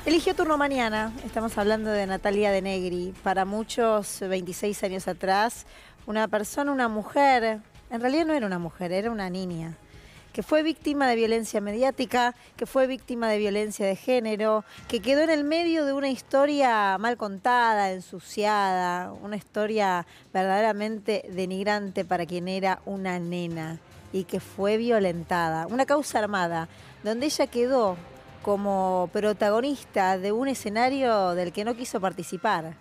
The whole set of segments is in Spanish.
Eligió turno mañana, estamos hablando de Natalia De Negri. Para muchos, 26 años atrás, una persona, una mujer, en realidad no era una mujer, era una niña, que fue víctima de violencia mediática, que fue víctima de violencia de género, que quedó en el medio de una historia mal contada, ensuciada, una historia verdaderamente denigrante para quien era una nena y que fue violentada. Una causa armada, donde ella quedó como protagonista de un escenario del que no quiso participar.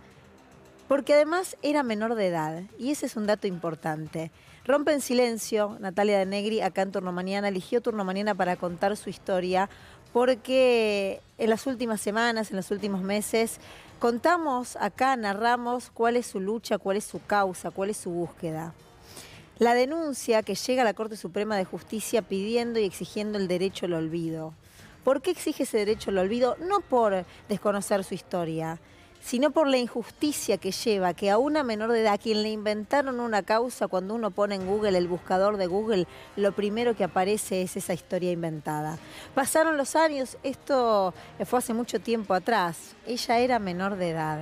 Porque además era menor de edad, y ese es un dato importante. Rompe en silencio Natalia De Negri acá en Turno Mañana, eligió Turno Mañana para contar su historia, porque en las últimas semanas, en los últimos meses, contamos acá, narramos cuál es su lucha, cuál es su causa, cuál es su búsqueda. La denuncia que llega a la Corte Suprema de Justicia pidiendo y exigiendo el derecho al olvido. ¿Por qué exige ese derecho al olvido? No por desconocer su historia, sino por la injusticia que lleva que a una menor de edad, a quien le inventaron una causa, cuando uno pone en Google, el buscador de Google, lo primero que aparece es esa historia inventada. Pasaron los años, esto fue hace mucho tiempo atrás, ella era menor de edad.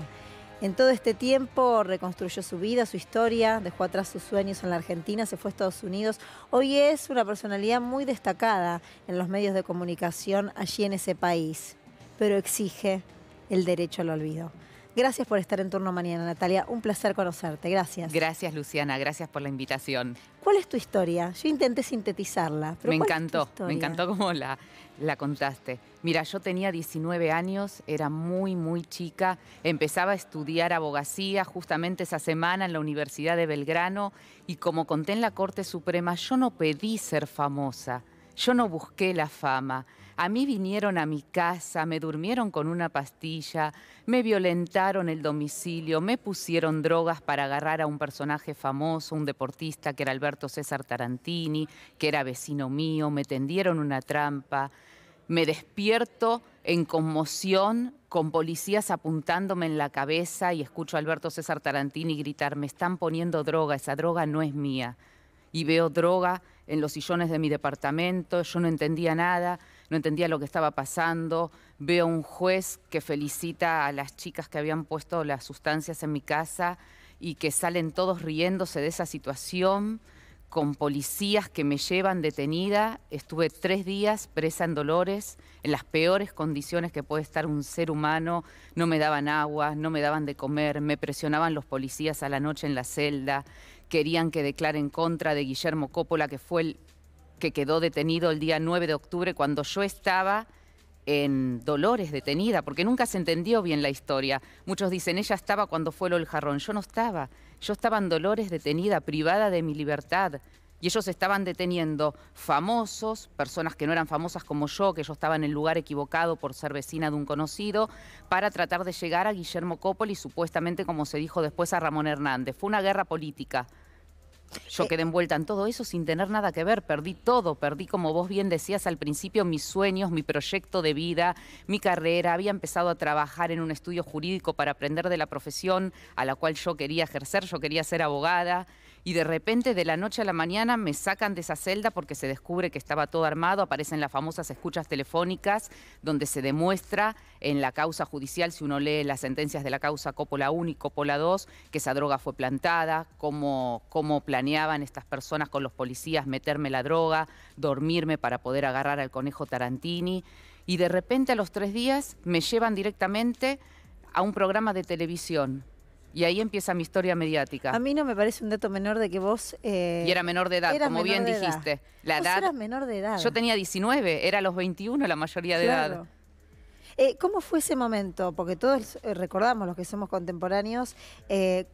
En todo este tiempo reconstruyó su vida, su historia, dejó atrás sus sueños en la Argentina, se fue a Estados Unidos. Hoy es una personalidad muy destacada en los medios de comunicación allí en ese país, pero exige el derecho al olvido. Gracias por estar en Turno Mañana, Natalia. Un placer conocerte. Gracias. Gracias, Luciana. Gracias por la invitación. ¿Cuál es tu historia? Yo intenté sintetizarla. Pero me encantó cómo la contaste. Mira, yo tenía 19 años, era muy chica. Empezaba a estudiar abogacía justamente esa semana en la Universidad de Belgrano. Y como conté en la Corte Suprema, yo no pedí ser famosa. Yo no busqué la fama. A mí vinieron a mi casa, me durmieron con una pastilla, me violentaron el domicilio, me pusieron drogas para agarrar a un personaje famoso, un deportista que era Alberto César Tarantini, que era vecino mío, me tendieron una trampa. Me despierto en conmoción con policías apuntándome en la cabeza y escucho a Alberto César Tarantini gritar: me están poniendo droga, esa droga no es mía. Y veo droga en los sillones de mi departamento, yo no entendía nada, no entendía lo que estaba pasando. Veo un juez que felicita a las chicas que habían puesto las sustancias en mi casa y que salen todos riéndose de esa situación, con policías que me llevan detenida. Estuve 3 días presa en Dolores, en las peores condiciones que puede estar un ser humano. No me daban agua, no me daban de comer, me presionaban los policías a la noche en la celda. Querían que declare en contra de Guillermo Coppola, que fue el que quedó detenido el día 9 de octubre, cuando yo estaba en Dolores detenida, porque nunca se entendió bien la historia. Muchos dicen, ella estaba cuando fue lo del jarrón. Yo no estaba. Yo estaba en Dolores detenida, privada de mi libertad. Y ellos estaban deteniendo famosos, personas que no eran famosas como yo, que yo estaba en el lugar equivocado por ser vecina de un conocido, para tratar de llegar a Guillermo Coppola y supuestamente, como se dijo después, a Ramón Hernández. Fue una guerra política. Yo quedé envuelta en todo eso sin tener nada que ver, perdí todo, perdí, como vos bien decías al principio, mis sueños, mi proyecto de vida, mi carrera. Había empezado a trabajar en un estudio jurídico para aprender de la profesión a la cual yo quería ejercer, yo quería ser abogada. Y de repente, de la noche a la mañana, me sacan de esa celda porque se descubre que estaba todo armado. Aparecen las famosas escuchas telefónicas donde se demuestra en la causa judicial, si uno lee las sentencias de la causa Coppola 1 y Coppola 2, que esa droga fue plantada, cómo planeaban estas personas con los policías meterme la droga, dormirme para poder agarrar al conejo Tarantini. Y de repente, a los 3 días, me llevan directamente a un programa de televisión. Y ahí empieza mi historia mediática. A mí no me parece un dato menor de que vos... y era menor de edad, como bien dijiste. La edad, vos eras menor de edad. Yo tenía 19, era a los 21 la mayoría de edad. ¿Cómo fue ese momento? Porque todos recordamos, los que somos contemporáneos,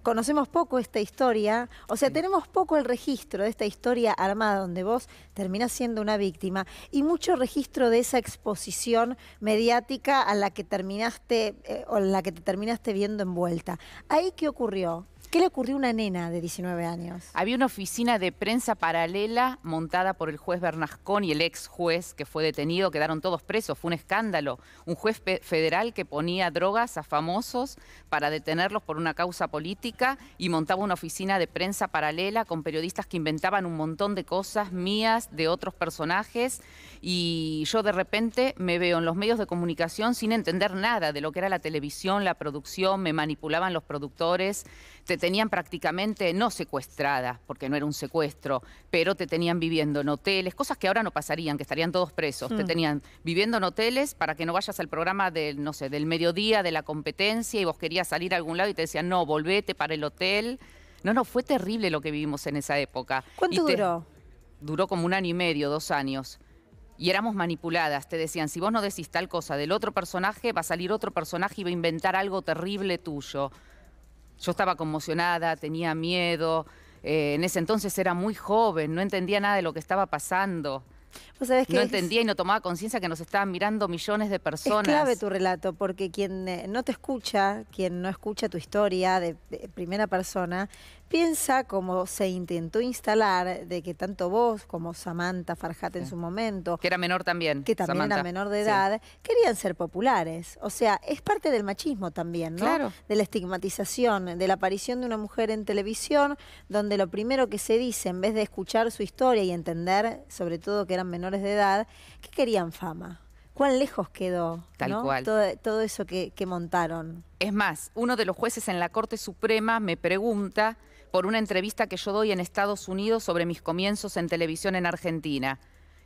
conocemos poco esta historia, o sea, tenemos poco el registro de esta historia armada donde vos terminás siendo una víctima y mucho registro de esa exposición mediática a la que terminaste o en la que te terminaste viendo envuelta. ¿Ahí qué ocurrió? ¿Qué le ocurrió a una nena de 19 años? Había una oficina de prensa paralela montada por el juez Bernascón y el ex juez que fue detenido, quedaron todos presos, fue un escándalo. Un juez federal que ponía drogas a famosos para detenerlos por una causa política y montaba una oficina de prensa paralela con periodistas que inventaban un montón de cosas mías, de otros personajes, y yo de repente me veo en los medios de comunicación sin entender nada de lo que era la televisión, la producción, me manipulaban los productores, te tenían prácticamente no secuestrada, porque no era un secuestro, pero te tenían viviendo en hoteles, cosas que ahora no pasarían, que estarían todos presos. Te tenían viviendo en hoteles para que no vayas al programa del, no sé, del mediodía de la competencia y vos querías salir a algún lado y te decían, no, volvete para el hotel. No, fue terrible lo que vivimos en esa época. ¿Cuánto duró? Duró como 1 año y medio, 2 años. Y éramos manipuladas, te decían, si vos no decís tal cosa del otro personaje, va a salir otro personaje y va a inventar algo terrible tuyo. Yo estaba conmocionada, tenía miedo, en ese entonces era muy joven, no entendía nada de lo que estaba pasando. ¿Vos sabés que no entendía y no tomaba conciencia que nos estaban mirando millones de personas. Es clave tu relato, porque quien no te escucha, quien no escucha tu historia de primera persona, piensa como se intentó instalar de que tanto vos como Samantha Farhat en su momento, que era menor también, que también Samantha, era menor de edad, querían ser populares. O sea, es parte del machismo también, ¿no? Claro. De la estigmatización, de la aparición de una mujer en televisión, donde lo primero que se dice, en vez de escuchar su historia y entender, sobre todo que eran menores de edad, que querían fama. ¿Cuán lejos quedó? Tal ¿no? cual. Todo eso que montaron. Es más, uno de los jueces en la Corte Suprema me pregunta por una entrevista que yo doy en Estados Unidos sobre mis comienzos en televisión en Argentina.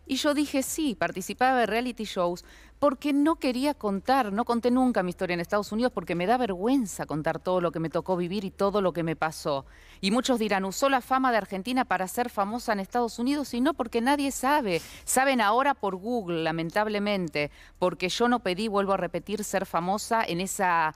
Y yo dije, sí, participaba de reality shows porque no quería contar, no conté nunca mi historia en Estados Unidos porque me da vergüenza contar todo lo que me tocó vivir y todo lo que me pasó. Y muchos dirán, usó la fama de Argentina para ser famosa en Estados Unidos y no porque nadie sabe. Saben ahora por Google, lamentablemente, porque yo no pedí, vuelvo a repetir, ser famosa. En esa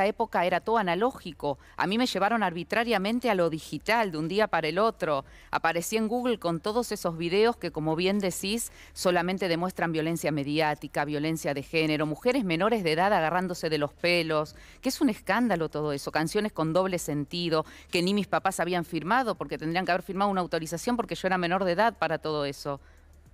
época era todo analógico. A mí me llevaron arbitrariamente a lo digital de un día para el otro. Aparecí en Google con todos esos videos que, como bien decís, solamente demuestran violencia mediática, violencia de género, mujeres menores de edad agarrándose de los pelos, que es un escándalo todo eso, canciones con doble sentido, que ni mis papás habían firmado, porque tendrían que haber firmado una autorización porque yo era menor de edad para todo eso.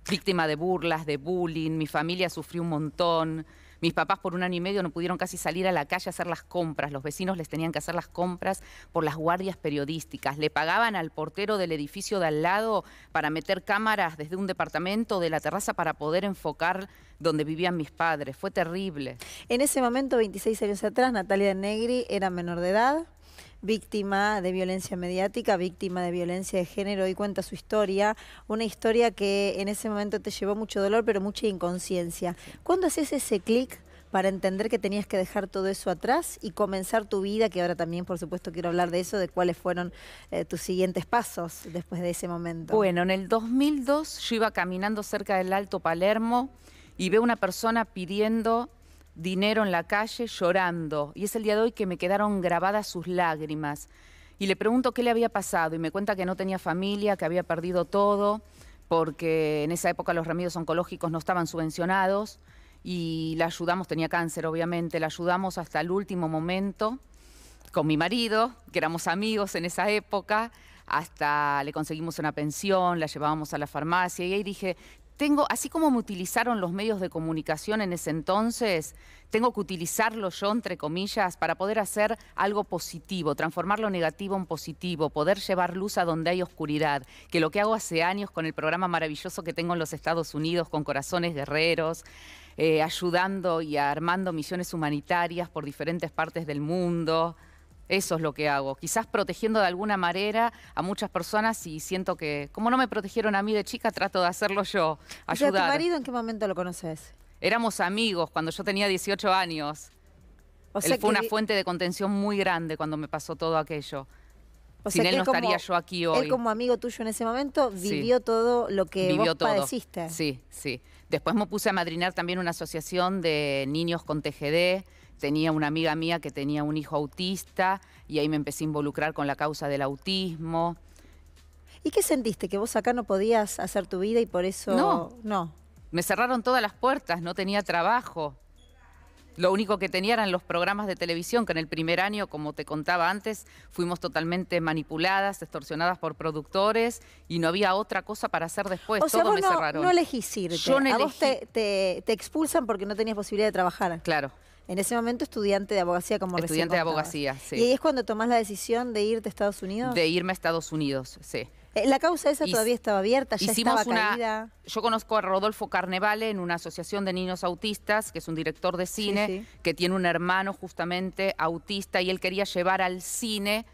Víctima de burlas, de bullying, mi familia sufrió un montón. Mis papás por 1 año y medio no pudieron casi salir a la calle a hacer las compras. Los vecinos les tenían que hacer las compras por las guardias periodísticas. Le pagaban al portero del edificio de al lado para meter cámaras desde un departamento de la terraza para poder enfocar donde vivían mis padres. Fue terrible. En ese momento, 26 años atrás, Natalia de Negri era menor de edad, víctima de violencia mediática, víctima de violencia de género, y cuenta su historia, una historia que en ese momento te llevó mucho dolor, pero mucha inconsciencia. ¿Cuándo haces ese clic para entender que tenías que dejar todo eso atrás y comenzar tu vida, que ahora también, por supuesto, quiero hablar de eso, de cuáles fueron tus siguientes pasos después de ese momento? Bueno, en el 2002 yo iba caminando cerca del Alto Palermo y veo una persona pidiendo dinero en la calle, llorando, y es el día de hoy que me quedaron grabadas sus lágrimas. Y le pregunto qué le había pasado y me cuenta que no tenía familia, que había perdido todo, porque en esa época los remedios oncológicos no estaban subvencionados, y la ayudamos, tenía cáncer obviamente, la ayudamos hasta el último momento con mi marido, que éramos amigos en esa época, hasta le conseguimos una pensión, la llevábamos a la farmacia, y ahí dije, así como me utilizaron los medios de comunicación en ese entonces, tengo que utilizarlo yo, entre comillas, para poder hacer algo positivo, transformar lo negativo en positivo, poder llevar luz a donde hay oscuridad, que lo que hago hace años con el programa maravilloso que tengo en los Estados Unidos, con Corazones Guerreros, ayudando y armando misiones humanitarias por diferentes partes del mundo. Eso es lo que hago, quizás protegiendo de alguna manera a muchas personas, y siento que, como no me protegieron a mí de chica, trato de hacerlo yo, ayudar. O sea, ¿tu marido en qué momento lo conoces? Éramos amigos cuando yo tenía 18 años. O sea, él fue una fuente de contención muy grande cuando me pasó todo aquello. Sin él no estaría yo aquí hoy. Él, como amigo tuyo en ese momento, vivió todo lo que vos padeciste. Sí, sí. Después me puse a madrinar también una asociación de niños con TGD. Tenía una amiga mía que tenía un hijo autista y ahí me empecé a involucrar con la causa del autismo. ¿Y qué sentiste? ¿Que vos acá no podías hacer tu vida y por eso...? No. Me cerraron todas las puertas, no tenía trabajo. Lo único que tenía eran los programas de televisión, que en el primer año, como te contaba antes, fuimos totalmente manipuladas, extorsionadas por productores y no había otra cosa para hacer después. O sea, Todo vos me cerraron. no elegís irte. Yo no A vos elegí. te expulsan porque no tenías posibilidad de trabajar. Claro, En ese momento estudiante de abogacía, como recién estudiante de contabas. abogacía, sí. ¿Y ahí es cuando tomás la decisión de irte a Estados Unidos? De irme a Estados Unidos, sí. ¿La causa esa todavía estaba abierta? ¿Ya Hicimos estaba caída? Yo conozco a Rodolfo Carnevale en una asociación de niños autistas, que es un director de cine, Sí, sí. que tiene un hermano justamente autista y él quería llevar al cine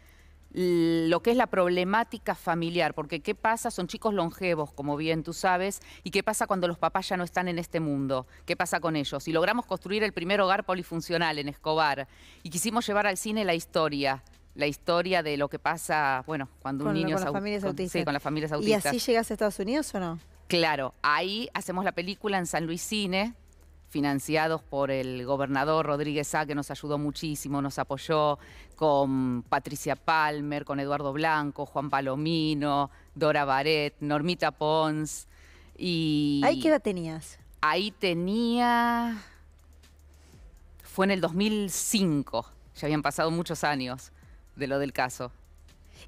lo que es la problemática familiar, porque ¿qué pasa? Son chicos longevos, como bien tú sabes, y ¿qué pasa cuando los papás ya no están en este mundo? ¿Qué pasa con ellos? Y logramos construir el primer hogar polifuncional en Escobar y quisimos llevar al cine la historia de lo que pasa, bueno, cuando un niño con las familias autistas. Sí, con las familias ¿Y autistas. así llegas a Estados Unidos o no? Claro, ahí hacemos la película en San Luis Cine, financiados por el gobernador Rodríguez Sá, que nos ayudó muchísimo, nos apoyó con Patricia Palmer, con Eduardo Blanco, Juan Palomino, Dora Baret, Normita Pons. Y ¿Ahí qué edad tenías? ahí tenía... Fue en el 2005, ya habían pasado muchos años de lo del caso.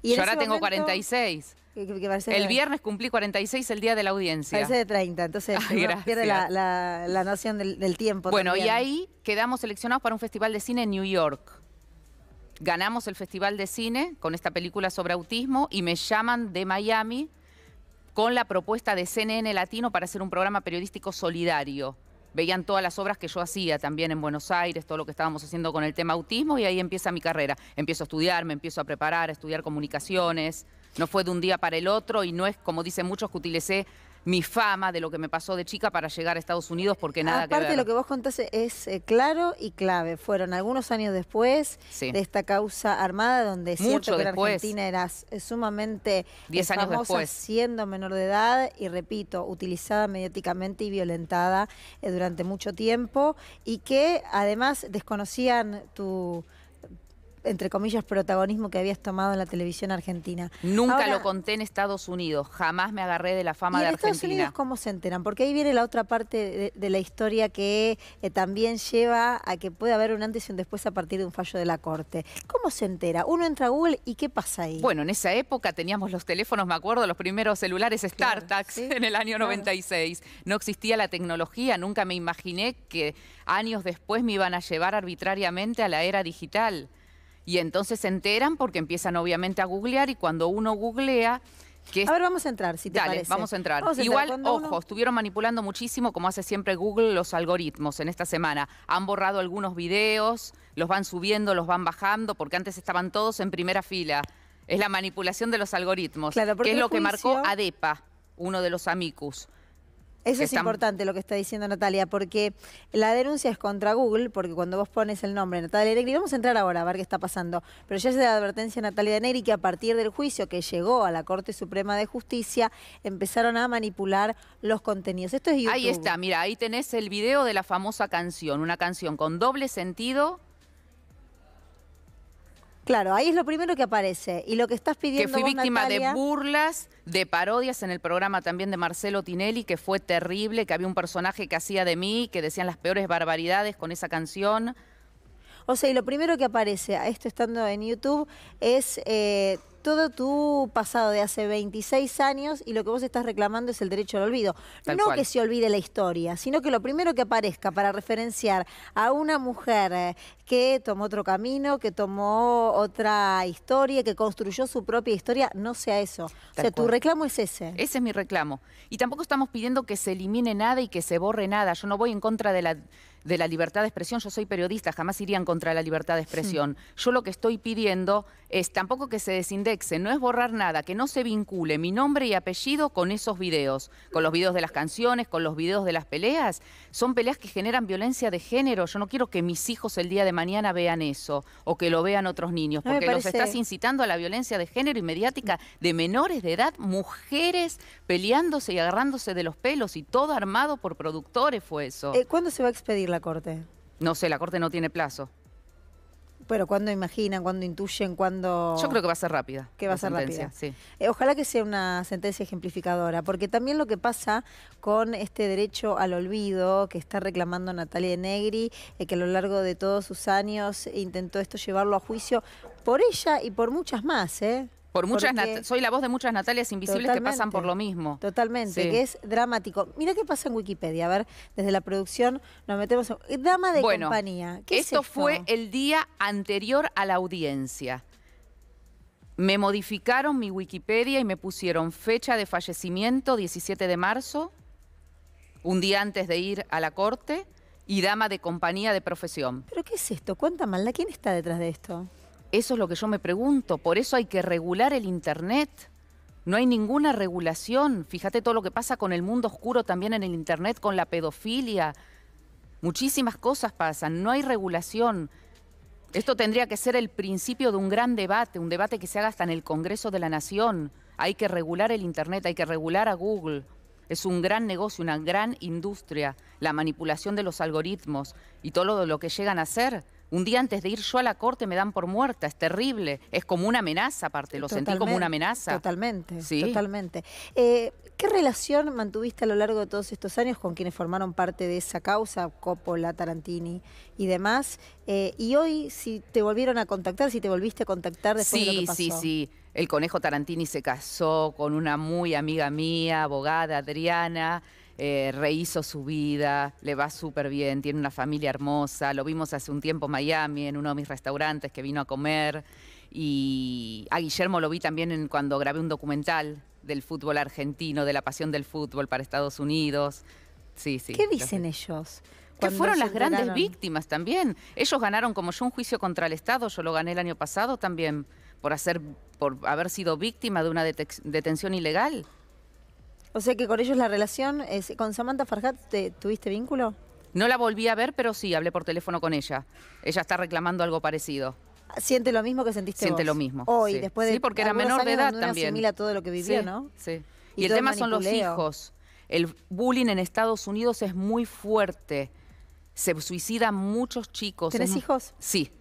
Y en Yo ese ahora tengo momento, 46. que parece El viernes cumplí 46 el día de la audiencia. parece de 30, entonces Ay, uno gracias. pierde la noción del tiempo. Bueno, también. y ahí quedamos seleccionados para un festival de cine en New York. Ganamos el festival de cine con esta película sobre autismo y me llaman de Miami con la propuesta de CNN Latino para hacer un programa periodístico solidario. Veían todas las obras que yo hacía también en Buenos Aires, todo lo que estábamos haciendo con el tema autismo y ahí empieza mi carrera. Empiezo a estudiar, me empiezo a preparar, a estudiar comunicaciones. No fue de un día para el otro y no es, como dicen muchos, que utilicé mi fama de lo que me pasó de chica para llegar a Estados Unidos porque nada que Aparte, ver. lo que vos contás es claro y clave. Fueron algunos años después Sí. de esta causa armada, donde es cierto Mucho que en después. Argentina eras sumamente 10 años famosa después. siendo menor de edad y, repito, utilizada mediáticamente y violentada durante mucho tiempo y que además desconocían tu, entre comillas, protagonismo que habías tomado en la televisión argentina. Nunca Ahora, lo conté en Estados Unidos, jamás me agarré de la fama ¿y de en Estados Argentina. Unidos cómo se enteran? Porque ahí viene la otra parte de la historia que también lleva a que pueda haber un antes y un después a partir de un fallo de la Corte. ¿Cómo se entera? Uno entra a Google y ¿qué pasa ahí? Bueno, en esa época teníamos los teléfonos, me acuerdo, los primeros celulares Claro, StarTax sí, en el año claro. 96. No existía la tecnología, nunca me imaginé que años después me iban a llevar arbitrariamente a la era digital. Y entonces se enteran porque empiezan obviamente a googlear y cuando uno googlea... Que A ver, vamos a entrar, si te Dale, parece. vamos a entrar. Vamos a Igual, Cuando ojo, estuvieron manipulando muchísimo, como hace siempre Google, los algoritmos en esta semana. Han borrado algunos videos, los van subiendo, los van bajando, porque antes estaban todos en primera fila. Es la manipulación de los algoritmos, Claro, porque que es el lo que marcó juicio- ADEPA, uno de los amicus. Eso que es están- importante lo que está diciendo Natalia, porque la denuncia es contra Google, porque cuando vos pones el nombre Natalia de Negri, vamos a entrar ahora a ver qué está pasando, pero ya se da la advertencia a Natalia de Negri que a partir del juicio que llegó a la Corte Suprema de Justicia, empezaron a manipular los contenidos. Esto es YouTube. Ahí está, mira, ahí tenés el video de la famosa canción, una canción con doble sentido, Claro, ahí es lo primero que aparece. Y lo que estás pidiendo que fui vos, víctima Natalia, de burlas, de parodias en el programa también de Marcelo Tinelli, que fue terrible, que había un personaje que hacía de mí, que decían las peores barbaridades con esa canción. O sea, y lo primero que aparece a esto estando en YouTube es todo tu pasado de hace 26 años y lo que vos estás reclamando es el derecho al olvido. Tal No cual. que se olvide la historia, sino que lo primero que aparezca para referenciar a una mujer que tomó otro camino, que tomó otra historia, que construyó su propia historia, no sea eso. O Tal sea, tu cual. reclamo es ese. Ese es mi reclamo. Y tampoco estamos pidiendo que se elimine nada y que se borre nada. Yo no voy en contra de la libertad de expresión. Yo soy periodista, jamás iría en contra de la libertad de expresión. Yo lo que estoy pidiendo es tampoco que se desindexe, no es borrar nada, que no se vincule mi nombre y apellido con esos videos, con los videos de las canciones, con los videos de las peleas. Son peleas que generan violencia de género. Yo no quiero que mis hijos el día de mañana vean eso o que lo vean otros niños, No me porque los parece- estás incitando a la violencia de género y mediática de menores de edad, mujeres peleándose y agarrándose de los pelos y todo armado por productores fue eso. ¿Cuándo se va a expedir la Corte? No sé, la Corte no tiene plazo. Pero ¿cuándo imaginan, cuándo intuyen, cuándo...? Yo creo que va a ser rápida. Que va a ser sentencia, rápida. sí. Ojalá que sea una sentencia ejemplificadora, porque también lo que pasa con este derecho al olvido que está reclamando Natalia de Negri, que a lo largo de todos sus años intentó esto llevarlo a juicio por ella y por muchas más, ¿eh? Por muchas soy la voz de muchas Natalias invisibles que pasan por lo mismo. Totalmente, sí. Que es dramático. Mira qué pasa en Wikipedia. A ver, desde la producción nos metemos en... Dama de compañía. ¿Qué es esto? Fue el día anterior a la audiencia. Me modificaron mi Wikipedia y me pusieron fecha de fallecimiento, 17 de marzo, un día antes de ir a la corte, y dama de compañía de profesión. ¿Pero qué es esto? ¿Cuánta maldad? ¿Quién está detrás de esto? Eso es lo que yo me pregunto. Por eso hay que regular el Internet. No hay ninguna regulación. Fíjate todo lo que pasa con el mundo oscuro también en el Internet, con la pedofilia. Muchísimas cosas pasan. No hay regulación. Esto tendría que ser el principio de un gran debate, un debate que se haga hasta en el Congreso de la Nación. Hay que regular el Internet, hay que regular a Google. Es un gran negocio, una gran industria, la manipulación de los algoritmos y todo lo que llegan a hacer. Un día antes de ir yo a la corte me dan por muerta, es terrible. Es como una amenaza aparte, lo sentí como una amenaza. Totalmente, ¿Sí? Totalmente. ¿Qué relación mantuviste a lo largo de todos estos años con quienes formaron parte de esa causa, Coppola, Tarantini y demás? Y hoy, si te volvieron a contactar, si te volviste a contactar después de lo que pasó. Sí. El Conejo Tarantini se casó con una muy amiga mía, abogada, Adriana. Rehizo su vida, le va súper bien, tiene una familia hermosa. Lo vimos hace un tiempo en Miami, en uno de mis restaurantes que vino a comer. Y a Guillermo lo vi también cuando grabé un documental del fútbol argentino, de la pasión del fútbol para Estados Unidos. Sí. ¿Qué dicen ellos? Que fueron las grandes víctimas también. Ellos ganaron como yo un juicio contra el Estado, yo lo gané el año pasado también, por haber sido víctima de una detención ilegal. O sea que con ellos la relación, ¿con Samantha Farhat tuviste vínculo? No la volví a ver, pero sí, hablé por teléfono con ella. Ella está reclamando algo parecido. ¿Siente lo mismo que sentiste Siente vos? lo mismo. Hoy, sí. después de porque era menor de edad uno también. Asimila todo lo que vivió, sí, ¿no? Sí. Y el tema son los hijos. El bullying en Estados Unidos es muy fuerte. Se suicidan muchos chicos. ¿Tenés hijos? Sí.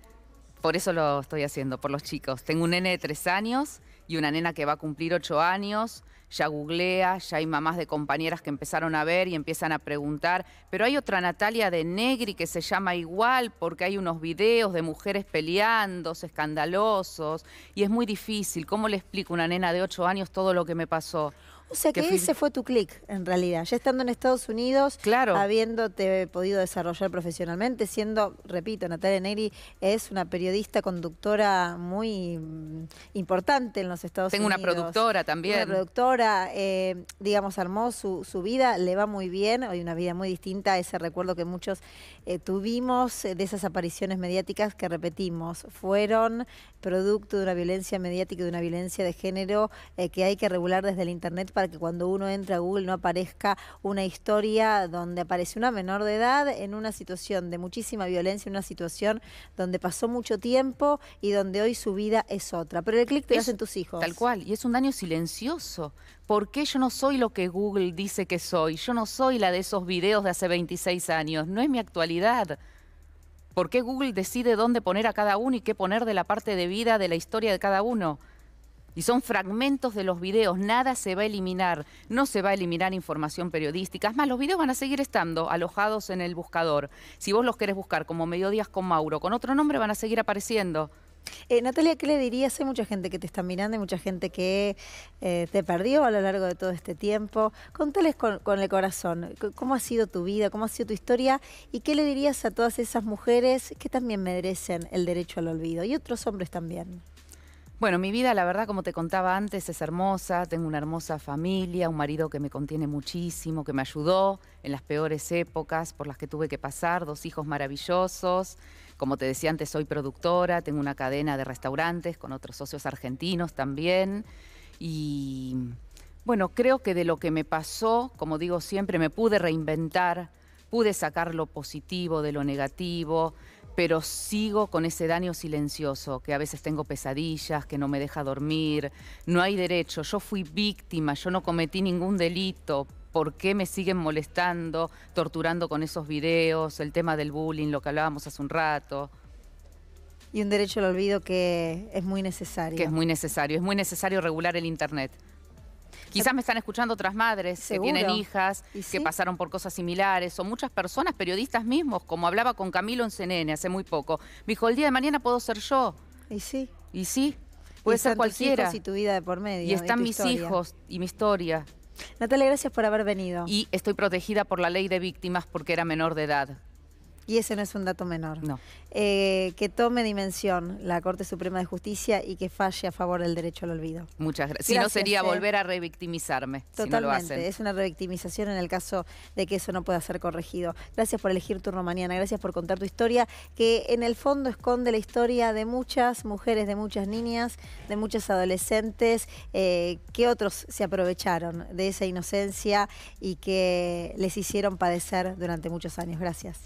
Por eso lo estoy haciendo, por los chicos. Tengo un nene de 3 años y una nena que va a cumplir 8 años. Ya googlea, ya hay mamás de compañeras que empezaron a ver y empiezan a preguntar. Pero hay otra Natalia de Negri que se llama igual porque hay unos videos de mujeres peleándose, escandalosos. Y es muy difícil. ¿Cómo le explico a una nena de 8 años todo lo que me pasó? O sea que ese fue tu clic, en realidad. Ya estando en Estados Unidos, claro, habiéndote podido desarrollar profesionalmente, siendo, repito, Natalia Negri es una periodista, conductora muy importante en los Estados Unidos. Tengo una productora también. Una productora, digamos, armó su vida, le va muy bien, hoy una vida muy distinta a ese recuerdo que muchos tuvimos de esas apariciones mediáticas que repetimos, fueron producto de una violencia mediática y de una violencia de género que hay que regular desde el Internet para que cuando uno entra a Google no aparezca una historia donde aparece una menor de edad en una situación de muchísima violencia, en una situación donde pasó mucho tiempo y donde hoy su vida es otra. Pero el clic te lo hacen tus hijos. Tal cual, y es un daño silencioso. ¿Por qué yo no soy lo que Google dice que soy? Yo no soy la de esos videos de hace 26 años, no es mi actualidad. ¿Por qué Google decide dónde poner a cada uno y qué poner de la parte de vida, de la historia de cada uno? Y son fragmentos de los videos, nada se va a eliminar, no se va a eliminar información periodística. Es más, los videos van a seguir estando alojados en el buscador. Si vos los querés buscar como Mediodías con Mauro, con otro nombre van a seguir apareciendo. Natalia, ¿qué le dirías? Hay mucha gente que te está mirando, hay mucha gente que te perdió a lo largo de todo este tiempo. Contales con el corazón, ¿cómo ha sido tu vida, cómo ha sido tu historia? ¿Y qué le dirías a todas esas mujeres que también merecen el derecho al olvido? Y otros hombres también. Bueno, mi vida, la verdad, como te contaba antes, es hermosa. Tengo una hermosa familia, un marido que me contiene muchísimo, que me ayudó en las peores épocas por las que tuve que pasar, 2 hijos maravillosos. Como te decía antes, soy productora, tengo una cadena de restaurantes con otros socios argentinos también. Y bueno, creo que de lo que me pasó, como digo siempre, me pude reinventar, pude sacar lo positivo de lo negativo, pero sigo con ese daño silencioso, que a veces tengo pesadillas, que no me deja dormir. No hay derecho, yo fui víctima, yo no cometí ningún delito. ¿Por qué me siguen molestando, torturando con esos videos? El tema del bullying, lo que hablábamos hace un rato. Y un derecho al olvido que es muy necesario. Que es muy necesario regular el Internet. Quizás me están escuchando otras madres ¿Seguro? que tienen hijas, ¿Y que sí? pasaron por cosas similares, o muchas personas, periodistas mismos, como hablaba con Camilo en CNN hace muy poco. Me dijo, el día de mañana puedo ser yo. Y sí. Y sí, puede ser Están tus cualquiera. hijos y tu vida de por medio. Y están tu mis historia. hijos y mi historia. Natalia, gracias por haber venido. Y estoy protegida por la ley de víctimas porque era menor de edad. Y ese no es un dato menor. No. Que tome dimensión la Corte Suprema de Justicia y que falle a favor del derecho al olvido. Muchas gracias. Si no, Gracias, sería volver a revictimizarme. Totalmente, si no lo hacen. es una revictimización en el caso de que eso no pueda ser corregido. Gracias por elegir Turno Mañana, gracias por contar tu historia, que en el fondo esconde la historia de muchas mujeres, de muchas niñas, de muchos adolescentes, que otros se aprovecharon de esa inocencia y que les hicieron padecer durante muchos años. Gracias.